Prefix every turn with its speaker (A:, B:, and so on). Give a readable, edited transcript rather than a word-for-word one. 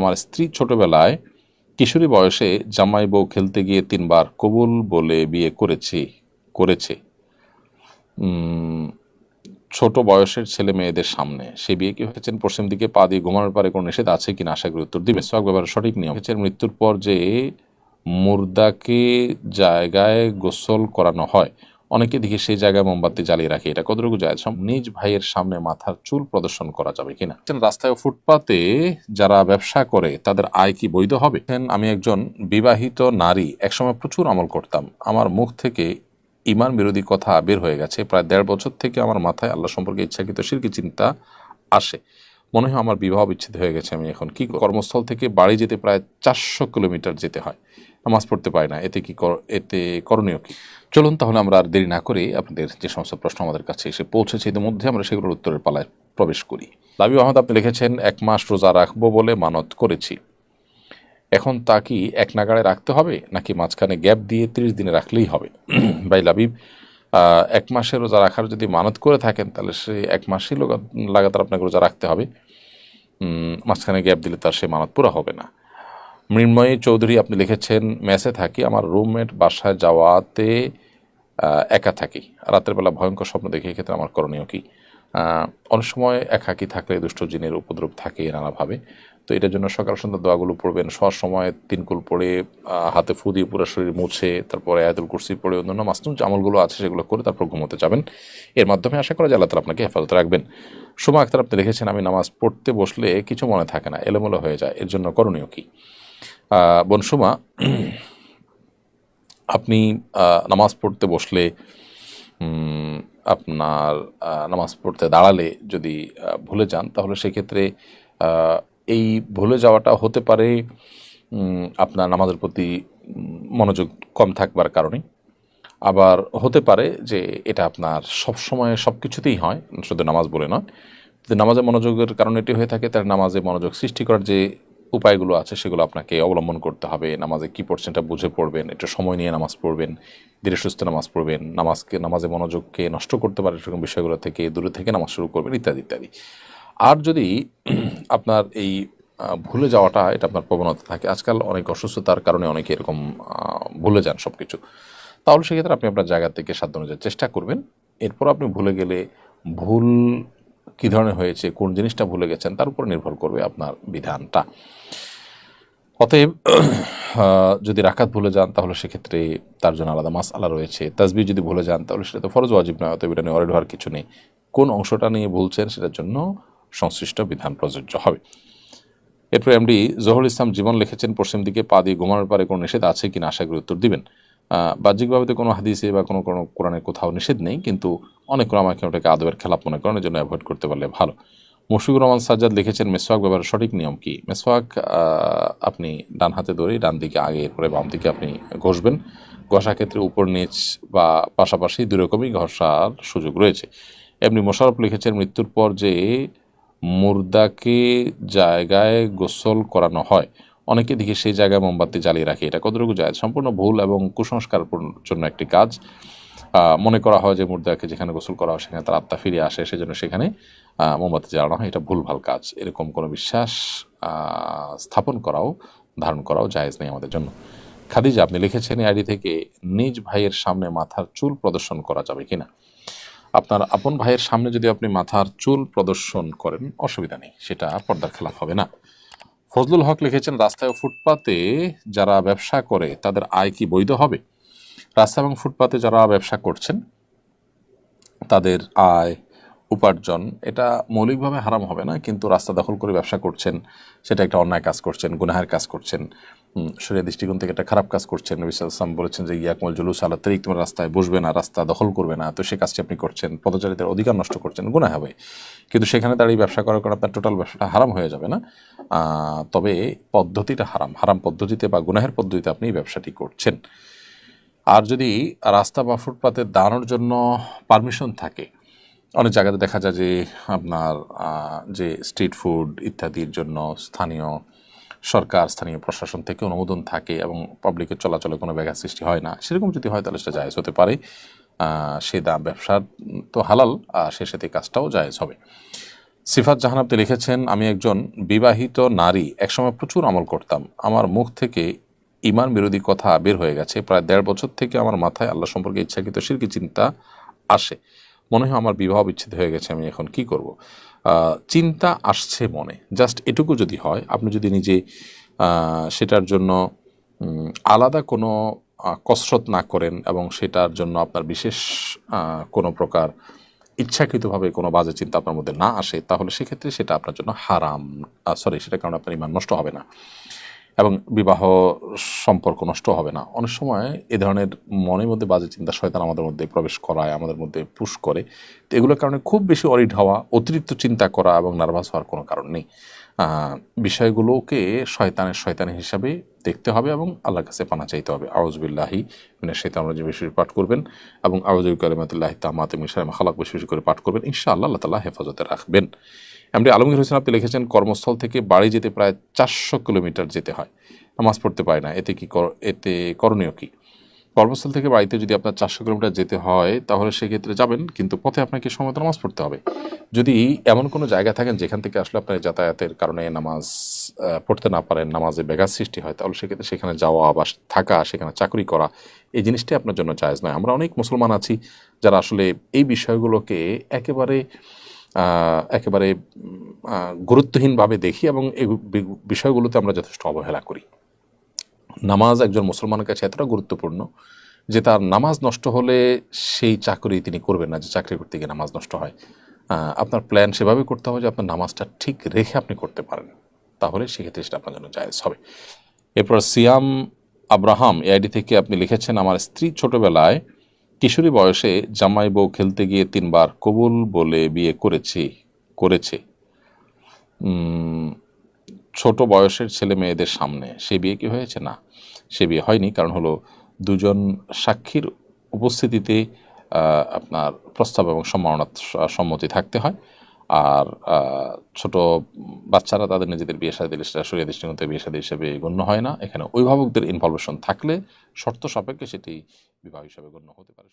A: আমার স্ত্রী ছোটবেলায় কিশোরী বয়সে জামাই বউ খেলতে গিয়ে 3 বার কবুল বলে বিয়ে করেছে ছোট বয়সের ছেলে মেয়েদের সামনে। সেই বিয়ে কি হয়েছেন পশ্চিম দিকে পা দিয়ে ঘুমানোর পারে কোনো নিষেধ আছে কিনা আশা করি উত্তর দিবে। সোহাগ ব্যবহারের সঠিক নিয়ম হচ্ছে মৃত্যুর পর যে মুর্দাকে জায়গায় গোসল করানো হয়, অনেকে দেখি সেই জায়গায় মোমবাতি জ্বালিয়ে রাখে, এটা কতটুকু যায়? নিজ ভাইয়ের সামনে মাথার চুল প্রদর্শন করা যাবে কিনা? রাস্তায় ও ফুটপাতে যারা ব্যবসা করে তাদের আয় কি বৈধ হবে? আমি একজন বিবাহিত নারী, একসময় প্রচুর আমল করতাম, আমার মুখ থেকে ইমান বিরোধী কথা বের হয়ে গেছে। প্রায় 1.5 বছর থেকে আমার মাথায় আল্লাহ সম্পর্কে ইচ্ছাকৃত শিরকি চিন্তা আসে, মনে হয় আমার বিবাহ বিচ্ছেদ হয়ে গেছে। আমি এখন কি? কর্মস্থল থেকে বাড়ি যেতে প্রায় 400 কিলোমিটার যেতে হয়, নামাজ পড়তে পারি না, এতে করণীয় কি? চলুন তাহলে আমরা আর দেরি না করে আপনাদের যে সমস্ত প্রশ্ন আমাদের কাছে এসে পৌঁছেছে ইতিমধ্যে আমরা সেগুলোর উত্তরের পালায় প্রবেশ করি। লাবিব আহমদ আপনি লিখেছেন 1 মাস রোজা রাখবো বলে মানত করেছি, এখন তা কি এক নাগাড়ে রাখতে হবে নাকি মাঝখানে গ্যাপ দিয়ে 30 দিনে রাখলেই হবে? ভাই লাবিব, 1 মাসের রোজা রাখার যদি মানত করে থাকেন তাহলে সে 1 মাসই লাগাতার আপনাকে রোজা রাখতে হবে, মাঝখানে গ্যাপ দিলে তার সে মানত পুরা হবে না। মৃন্ময়ী চৌধুরী আপনি লিখেছেন মেসে থাকি, আমার রুমমেট বাসায় যাওয়াতে একা থাকি, রাতের বেলা ভয়ঙ্কর স্বপ্ন দেখি, এক্ষেত্রে আমার করণীয় কি? অনেক সময় একাকী থাকলে দুষ্ট জিনের উপদ্রব থাকে নানাভাবে, তো এটার জন্য সকাল সন্ধ্যা দোয়াগুলো পড়বেন, শোয়ার সময় 3 কুল পড়ে হাতে ফু দিয়ে পুরো শরীর মুছে তারপরে আয়াতুল কুরসি পড়ে অন্যান্য মাসনুন যে আমলগুলো আছে সেগুলো করে তারপর ঘুমোতে যাবেন। এর মাধ্যমে আশা করা যায় আল্লাহ তাআলা আপনাকে হেফাজত রাখবেন। সুমা আক্তার আপনি লিখেছেন আমি নামাজ পড়তে বসলে কিছু মনে থাকে না, এলোমেলো হয়ে যায়, এর জন্য করণীয় কি? বোন সুমা, আপনি নামাজ পড়তে বসলে আপনার নামাজ পড়তে দাঁড়ালে যদি ভুলে যান তাহলে সেক্ষেত্রে এই ভুলে যাওয়াটা হতে পারে আপনার নামাজের প্রতি মনোযোগ কম থাকবার কারণে, আবার হতে পারে যে এটা আপনার সব সময় সব কিছুতেই হয়, শুধু নামাজ বলে নয়। যদি নামাজে মনোযোগের কারণে এটি হয়ে থাকে তাহলে নামাজে মনোযোগ সৃষ্টি করার যে উপায়গুলো আছে সেগুলো আপনাকে অবলম্বন করতে হবে। নামাজে কী পড়ছেন এটা বুঝে পড়বেন, একটু সময় নিয়ে নামাজ পড়বেন, ধীরে সুস্থ নামাজ পড়বেন, নামাজে মনোযোগকে নষ্ট করতে পারে সেরকম বিষয়গুলো থেকে দূরে থেকে নামাজ শুরু করবেন, ইত্যাদি ইত্যাদি। আর যদি আপনার এই ভুলে যাওয়াটা এটা আপনার প্রবণতা থাকে, আজকাল অনেক অসুস্থতার কারণে অনেকে এরকম ভুলে যান সব কিছু, তাহলে সেক্ষেত্রে আপনি আপনার জায়গা থেকে সাধ্য অনুযায়ী চেষ্টা করবেন। এরপর আপনি ভুলে গেলে ভুল কী ধরনের হয়েছে, কোন জিনিসটা ভুলে গেছেন তার উপর নির্ভর করবে আপনার বিধানটা। অতএব যদি রাকাত ভুলে যান তাহলে সেক্ষেত্রে তার জন্য আলাদা মাসআলা রয়েছে। তাসবিহ যদি ভুলে যান তাহলে সেটা তো ফরজ ওয়াজিব নয়, অতএব এটা নিয়ে ওয়ারিড হওয়ার কিছু নেই। কোন অংশটা নিয়ে ভুলছেন সেটার জন্য সংশ্লিষ্ট বিধান প্রযোজ্য হবে। এরপর এমডি জহুরুল ইসলাম জীবন লিখেছেন পশ্চিম দিকে পা দিয়ে ঘুমানোর পারে কোনো নিষেধ আছে কিনা আশা করি উত্তর দিবেন। বাহ্যিকভাবে তো কোনো হাদিসে বা কোনো কোরআনে কোথাও নিষেধ নেই, কিন্তু অনেক আমাকে ওটাকে আদবের খেলাপ মনে করেন, এর জন্য অ্যাভয়েড করতে পারলে ভালো। মুশফিকুর রহমান সাজ্জাদ লিখেছেন মেসওয়াক ব্যবহারের সঠিক নিয়ম কি? মেসওয়াক আপনি ডান হাতে ধরে ডান দিকে আগে, এরপরে বাম দিকে আপনি ঘষবেন। ঘষার ক্ষেত্রে উপর নিচ বা পাশাপাশি দুই রকমই ঘষার সুযোগ রয়েছে। এমনি মোশাররফ লিখেছেন মৃত্যুর পর যে মুর্দাকে জায়গায় গোসল করানো হয়, অনেকে দেখি সেই জায়গায় মোমবাতি জ্বালিয়ে রাখে, এটা কতটুকু যায়? সম্পূর্ণ ভুল এবং কুসংস্কার জন্য একটি কাজ। মনে করা হয় যে মুর্দাকে যেখানে গোসল করা হয় সেখানে তার আত্মা ফিরে আসে, সেজন্য সেখানে মোমবাতি জ্বালানো হয়, এটা ভুলভাল কাজ। এরকম কোনো বিশ্বাস স্থাপন করাও ধারণ করাও জায়েজ নেই আমাদের জন্য। খাদিজা আপনি লিখেছেন এই আইডি থেকে নিজ ভাইয়ের সামনে মাথার চুল প্রদর্শন করা যাবে কিনা? আপনার আপন ভাইয়ের সামনে যদি আপনি মাথার চুল প্রদর্শন করেন অসুবিধা নেই, সেটা পর্দার খেলাফ হবে না। ফজলুল হক লিখেছেন রাস্তায় ও ফুটপাতে যারা ব্যবসা করে তাদের আয় কি বৈধ হবে? রাস্তা এবং ফুটপাতে যারা ব্যবসা করছেন তাদের আয় উপার্জন এটা মৌলিকভাবে হারাম হবে না, কিন্তু রাস্তা দখল করে ব্যবসা করছেন সেটা একটা অন্যায় কাজ করছেন, গুনাহের কাজ করছেন, শরীয়তের দৃষ্টিকোণ থেকে একটা খারাপ কাজ করছেন। নবী সাল্লাল্লাহু আলাইহি ওয়াসাল্লাম বলেছেন যে ইয়াকুমুল জুলুস আলা তারিক, তোমার রাস্তায় বসবে না, রাস্তা দখল করবে না, তো সেই কাজটি আপনি করছেন, পথচারীদের অধিকার নষ্ট করছেন, গুনাহ হবে। কিন্তু সেখানে দাঁড়িয়ে ব্যবসা করার কারণে আপনার টোটাল ব্যবসাটা হারাম হয়ে যাবে না, তবে পদ্ধতিটা হারাম পদ্ধতিতে বা গুনাহের পদ্ধতিতে আপনি ব্যবসাটি করছেন। আর যদি রাস্তা বা ফুটপাতে দাঁড়ানোর জন্য পারমিশন থাকে, অনেক জায়গাতে দেখা যায় যে আপনার যে স্ট্রিট ফুড ইত্যাদির জন্য স্থানীয় সরকার, স্থানীয় প্রশাসন থেকে অনুমোদন থাকে এবং পাবলিকের চলাচলে কোনো ব্যাঘাত সৃষ্টি হয় না, সেরকম যদি হয় তাহলে সেটা জায়েজ হতে পারে। সে ব্যবসার তো হালাল, সে সাথে কাজটাও জায়েজ হবে। সিফাত জাহান আপনি লিখেছেন, আমি একজন বিবাহিত নারী, একসময় প্রচুর আমল করতাম, আমার মুখ থেকে ইমান বিরোধী কথা বের হয়ে গেছে। প্রায় 1.5 বছর থেকে আমার মাথায় আল্লাহ সম্পর্কে ইচ্ছাকৃত শিরকি চিন্তা আসে। মনে হয় আমার বিবাহ বিচ্ছেদ হয়ে গেছে, আমি এখন কি করব? চিন্তা আসছে মনে, জাস্ট এটুকু যদি হয়, আপনি যদি নিজে সেটার জন্য আলাদা কোনো কসরত না করেন এবং সেটার জন্য আপনার বিশেষ কোনো প্রকার ইচ্ছাকৃতভাবে কোনো বাজে চিন্তা আপনার মধ্যে না আসে, তাহলে সেক্ষেত্রে সেটা আপনার জন্য হারাম, সেটার কারণে আপনার ইমান নষ্ট হবে না এবং বিবাহ সম্পর্ক নষ্ট হবে না। অনেক সময় এ ধরনের মনের মধ্যে বাজে চিন্তা শয়তান আমাদের মধ্যে প্রবেশ করায়, আমাদের মধ্যে পুশ করে। তো এগুলোর কারণে খুব বেশি অরিড হওয়া, অতিরিক্ত চিন্তা করা এবং নার্ভাস হওয়ার কোনো কারণ নেই। বিষয়গুলোকে শয়তানি হিসাবে দেখতে হবে এবং আল্লাহর কাছে পানা চাইতে হবে। আউযুবিল্লাহি মিনাশ শাইতানির রাজিম বেশি পাঠ করবেন এবং আউযু বিকালিমাতিল্লাহি তাম্মাতি মিন শাররি মা খালাক বেশি বেশি করে পাঠ করবেন। ইনশাআল্লাহ আল্লাহ তাআলা হেফাজতে রাখবেন। এমডি আলমগীর হোসেন আপনি লিখেছেন, কর্মস্থল থেকে বাড়ি যেতে প্রায় 400 কিলোমিটার যেতে হয়, নামাজ পড়তে পারি না, এতে করণীয় কি? কর্মস্থল থেকে বাড়িতে যদি আপনার 400 কিলোমিটার যেতে হয়, তাহলে সেক্ষেত্রে যাবেন, কিন্তু পথে আপনাকে সময়মতো নামাজ পড়তে হবে। যদি এমন কোনো জায়গা থাকেন যেখান থেকে আসলে আপনার যাতায়াতের কারণে নামাজ পড়তে না পারেন, নামাজে ব্যাঘাত সৃষ্টি হয়, তাহলে সেক্ষেত্রে সেখানে যাওয়া বা থাকা, সেখানে চাকরি করা, এই জিনিসটাই আপনার জন্য জায়েজ নয়। আমরা অনেক মুসলমান আছি যারা আসলে এই বিষয়গুলোকে একেবারে একেবারে গুরুত্বহীনভাবে দেখি এবং এই বিষয়গুলোতে আমরা যথেষ্ট অবহেলা করি। নামাজ একজন মুসলমানের কাছে এতটা গুরুত্বপূর্ণ যে তার নামাজ নষ্ট হলে সেই চাকরি তিনি করবেন না, যে চাকরি করতে গিয়ে নামাজ নষ্ট হয়। আপনার প্ল্যান সেভাবে করতে হবে যে আপনার নামাজটা ঠিক রেখে আপনি করতে পারেন, তাহলে সেক্ষেত্রে সেটা আপনার জন্য জায়েজ হবে। এরপর সিয়াম আব্রাহাম এআইডি থেকে আপনি লিখেছেন, আমার স্ত্রী ছোটবেলায় কিশোরী বয়সে জামাই বউ খেলতে গিয়ে 3 বার কবুল বলে বিয়ে করেছে ছোট বয়সের ছেলে মেয়েদের সামনে। সে বিয়ে কি হয়েছে? না, সে বিয়ে হয়নি। কারণ হলো দুজন সাক্ষীর উপস্থিতিতে আপনার প্রস্তাব এবং সম্মতি থাকতে হয়। আর ছোট বাচ্চারা তাদের নিজেদের বিয়ে শাদী দিলে সেটা শরিয়া দৃষ্টিকোণ বিয়ে শাদী হিসেবে গণ্য হয় না। এখানে অভিভাবকদের ইনভলভেশন থাকলে শর্ত সাপেক্ষে সেটি বিবাহ হিসাবে গণ্য হতে পারে।